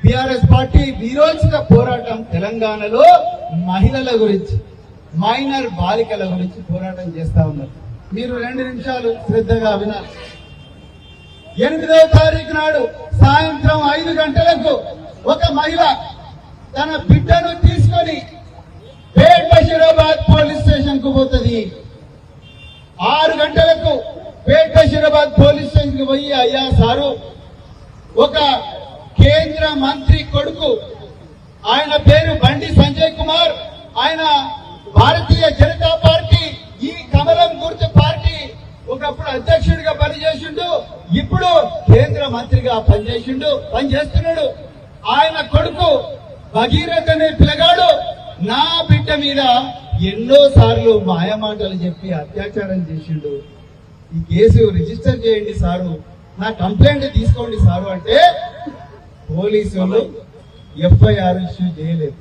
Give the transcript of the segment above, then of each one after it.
BRS party వీరోచిత పోరాటం తెలంగాణలో మహిళల గురించి, మైనర్ బాలికల గురించి పోరాటం చేస్తా ఉన్నారు. మీరు 2 నిమిషాలు శ్రద్ధగా వినాలి. 8వ తారీఖు నాడు సాయంత్రం 5 గంటలకు ఒక మహిళ తన బిడ్డను తీసుకొని పేట్ బషీరాబాద్ పోలీస్ స్టేషన్ కు పోతుంది. 6 గంటలకు పేట్ బషీరాబాద్ పోలీస్ స్టేషన్ కు పోయి, అయ్యా సారు, ఒక కేంద్ర మంత్రి కొడుకు, ఆయన పేరు బండి సంజయ్ కుమార్, ఆయన భారతీయ జనతా పార్టీ ఈ కమలం గుర్తు పార్టీ ఒకప్పుడు అధ్యక్షుడిగా పనిచేసిండు, ఇప్పుడు కేంద్ర మంత్రిగా పనిచేస్తున్నాడు. ఆయన కొడుకు భగీరథ్ అనే పిల్లగాడు నా బిడ్డ మీద ఎన్నో సార్లు మాయమాటలు చెప్పి అత్యాచారం చేసిండు. ఈ కేసు రిజిస్టర్ చేయండి సారు, నా కంప్లైంట్ తీసుకోండి సారు అంటే పోలీసులు ఎఫ్ఐఆర్ ఇష్యూ చేయలేదు.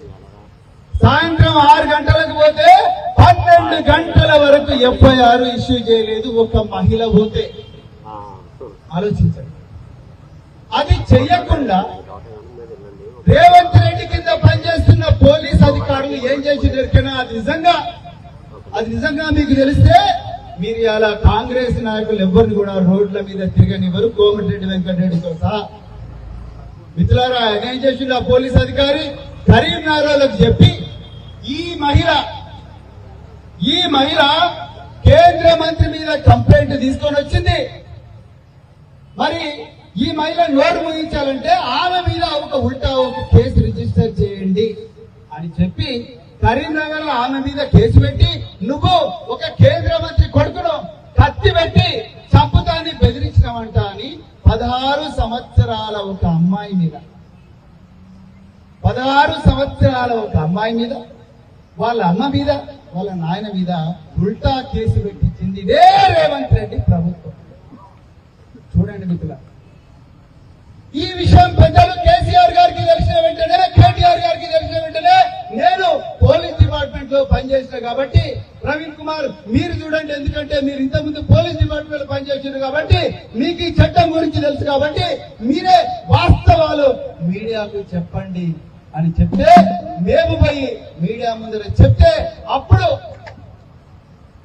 సాయంత్రం 6 గంటలకు పోతే 12 గంటల వరకు ఎఫ్ఐఆర్ ఇష్యూ చేయలేదు. ఒక మహిళ పోతే ఆలోచించండి. అది చెయ్యకుండా రేవంత్ రెడ్డి కింద పనిచేస్తున్న పోలీస్ అధికారులు ఏం చేసినా అది నిజంగా మీకు తెలిస్తే మీరు ఇలా కాంగ్రెస్ నాయకులు ఎవరిని కూడా రోడ్ల మీద తిరగనివ్వరు, కోమటిరెడ్డి వెంకటరెడ్డితో సహా. మిత్రులారా, ఆయన ఏం చేసిండు ఆ పోలీస్ అధికారి? కరీంనగర్లకు చెప్పి ఈ మహిళ కేంద్ర మంత్రి మీద కంప్లైంట్ తీసుకొని వచ్చింది. మరి ఈ మహిళ నోరు ముగించాలంటే ఆమె మీద ఒక కేసు రిజిస్టర్ చేయండి అని చెప్పి కరీంనగర్ లో ఆమె మీద కేసు పెట్టి, నువ్వు ఒక కేంద్ర మంత్రి కొడుకును కత్తి పెట్టి చంపుతాన్ని బెదిరించినవంట అని 16 సంవత్సరాల ఒక అమ్మాయి మీద 16 సంవత్సరాల ఒక అమ్మాయి మీద, వాళ్ళ అమ్మ మీద, వాళ్ళ నాయన మీద ఉల్టా కేసు పెట్టించింది ఇదే రేవంత్ రెడ్డి ప్రభుత్వం. చూడండి మిత్రుల, ఈ విషయం పెద్దలు కేసీఆర్ గారికి తెలిసిన వెంటనే, కేటీఆర్ గారికి తెలిసిన వెంటనే, నేను పోలీస్ డిపార్ట్మెంట్ లో పనిచేసిన కాబట్టి ప్రవీణ్ కుమార్ మీరు చూడండి, ఎందుకంటే మీరు ఇంతకుముందు పోలీస్ డిపార్ట్మెంట్ లో పనిచేసారు కాబట్టి మీకు ఈ చట్టం గురించి తెలుసు కాబట్టి మీరే వాస్తవాలు మీడియాకు చెప్పండి అని చెప్తే, మేము పోయి మీడియా ముందర చెప్తే అప్పుడు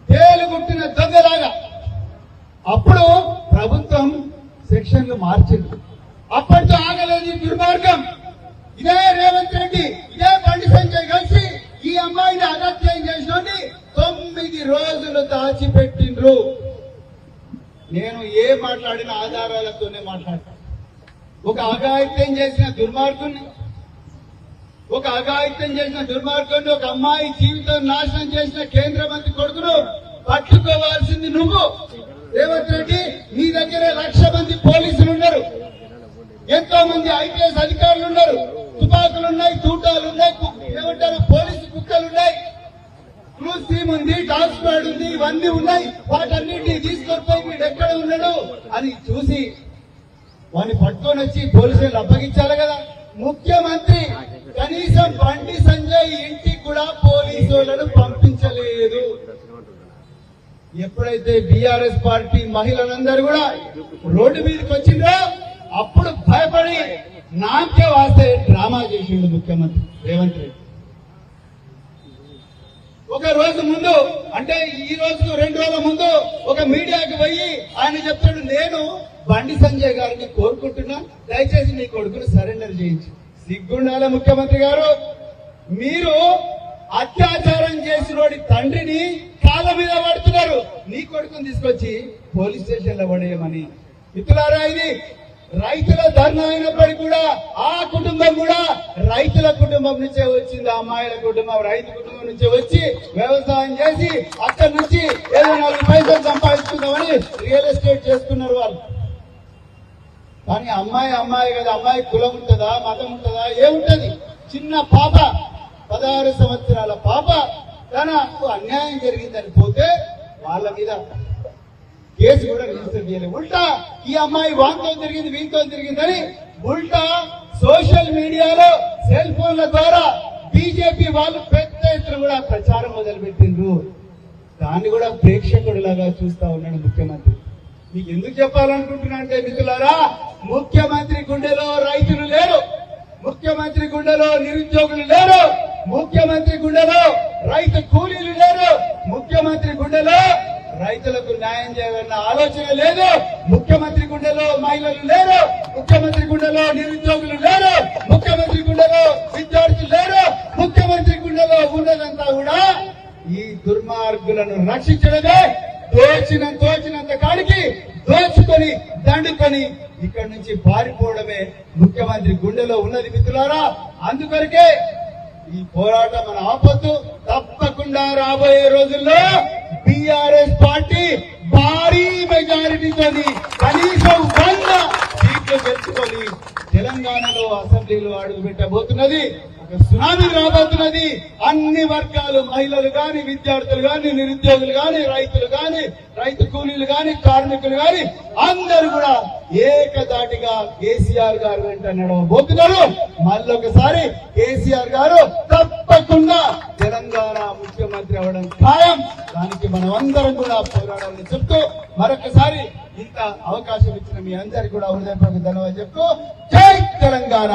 తేలుగుట్టిన దొంగలాగా అప్పుడు ప్రభుత్వం సెక్షన్లు మార్చింది. అప్పటితో ఆగలేదు దుర్మార్గం. ఇదే రేవంత్ రెడ్డి, ఇదే బండి సంజయ్ కలిసి ఈ అమ్మాయిని అగత్యం చేసినోని 9 రోజులు దాచిపెట్టిండ్రు. నేను ఏ మాట్లాడిన ఆధారాలతోనే మాట్లాడతాను. ఒక అఘాయిత్యం చేసిన దుర్మార్గుని, ఒక అమ్మాయి జీవితం నాశనం చేసిన కేంద్ర మంత్రి కొడుకును పట్టుకోవాల్సింది నువ్వు రేవంత్ రెడ్డి. నీ దగ్గర 1,00,000 మంది పోలీసులు ఉన్నారు, ఎంతో మంది ఐపీఎస్ అధికారులు ఉన్నారు, తుపాకులున్నాయి, తూటాలున్నాయి, ఏమంటారు పోలీసు కుక్కలున్నాయి, క్రూజ్ టీమ్ ఉంది, డాగ్ స్క్వాడ్ ఉంది, ఇవన్నీ ఉన్నాయి. వాటన్నిటిని తీసుకొనిపోయి వీడు ఎక్కడ ఉన్నాడు అని చూసి వాడిని పట్టుకొని వచ్చి పోలీసులు అప్పగించాలి కదా. ముఖ్యమంత్రి కనీసం బండి సంజయ్ ఇంటికి కూడా పోలీసులను పంపించలేదు. ఎప్పుడైతే బీఆర్ఎస్ పార్టీ మహిళలందరూ కూడా రోడ్డు మీదకి వచ్చిందో అప్పుడు భయపడి నాకే వాస్తే డ్రామా చేసిండు ముఖ్యమంత్రి రేవంత్ రెడ్డి. ఒక రోజు ముందు, అంటే ఈ రోజుకు 2 రోజుల ముందు ఒక మీడియాకి పోయి ఆయన చెప్తాడు, నేను బండి సంజయ్ గారిని కోరుకుంటున్నా, దయచేసి నీ కొడుకును సరెండర్ చేయించి. సిగ్గుండాల ముఖ్యమంత్రి గారు, మీరు అత్యాచారం చేసినోడి తండ్రిని కాళ్ళ మీద పడుతున్నారు, నీ కొడుకుని తీసుకొచ్చి పోలీస్ స్టేషన్ లో పడేయమని. మిత్రులారా, ఇది రైతుల ధర్నా అయినప్పటికీ కూడా ఆ కుటుంబం కూడా రైతుల కుటుంబం నుంచే వచ్చింది. ఆ అమ్మాయిల కుటుంబం రైతు కుటుంబం నుంచే వచ్చి వ్యవసాయం చేసి అక్కడి నుంచి ఏదో 4 పైసలు సంపాదించుకుందామని రియల్ ఎస్టేట్ చేసుకున్నారు వాళ్ళు. కానీ అమ్మాయి కదా, అమ్మాయి కులం ఉంటుందా, మతం ఉంటుందా, ఏముంటది? చిన్న పాప, 16 సంవత్సరాల పాప, తనకు అన్యాయం జరిగిందని పోతే వాళ్ళ మీద కేసు కూడా రిజిస్టర్ చేయలేదు. ఉల్టా ఈ అమ్మాయి వాంతో తిరిగింది, వీంతో తిరిగిందని ఉల్టా సోషల్ మీడియాలో సెల్ ఫోన్ల ద్వారా బీజేపీ వాళ్ళు పెద్ద ఎత్తున కూడా ప్రచారం మొదలుపెట్టిండ్రు. దాన్ని కూడా ప్రేక్షకుడిలాగా చూస్తా ఉన్నాడు ముఖ్యమంత్రి. మీకు ఎందుకు చెప్పాలనుకుంటున్నా అంటే మిత్రులారా, ముఖ్యమంత్రి గుండెలో రైతులు లేరు, ముఖ్యమంత్రి గుండెలో నిరుద్యోగులు లేరు, ముఖ్యమంత్రి గుండెలో రైతు కూలీలు లేరు, ముఖ్యమంత్రి గుండెలో రైతులకు న్యాయం చేయాలన్న ఆలోచన లేదు, ముఖ్యమంత్రి గుండెలో మహిళలు లేరు, ముఖ్యమంత్రి గుండెలో నిరుద్యోగులు లేరు, ముఖ్యమంత్రి గుండెలో విద్యార్థులు లేరు, ముఖ్యమంత్రి గుండెలో ఉన్నదంతా కూడా ఈ దుర్మార్గులను రక్షించడమే. తోచినంత కాడికి దోచుకొని దండుకొని ఇక్కడి నుంచి పారిపోవడమే ముఖ్యమంత్రి గుండెలో ఉన్నది మిత్రులారా. అందుకొరకే ఈ పోరాటం మన ఆపొద్దు. తప్పకుండా రాబోయే రోజుల్లో టిఆర్ఎస్ పార్టీ భారీ మెజారిటీతో కనీసం 100 సీట్లు గెలుచుకొని తెలంగాణలో అసెంబ్లీలో అడుగు పెట్టబోతున్నది. ఒక సునామీ రాబోతున్నది. అన్ని వర్గాలు, మహిళలు గాని, విద్యార్థులు గాని, నిరుద్యోగులు గాని, రైతులు గాని, రైతు కూలీలు గాని, కార్మికులు గాని అందరూ కూడా ఏకదాటిగా కేసీఆర్ గారు వెంట నడవబోతున్నారు. మళ్ళొకసారి కేసీఆర్ గారు తప్పకుండా తెలంగాణ ముఖ్యమంత్రి అవడం ఖాయం. దానికి మనం అందరం కూడా పోరాడాలని చెప్తూ మరొకసారి ఇంత అవకాశం ఇచ్చిన మీ అందరికీ కూడా హృదయపూర్వక ధన్యవాదాలు చెప్తూ జై తెలంగాణ.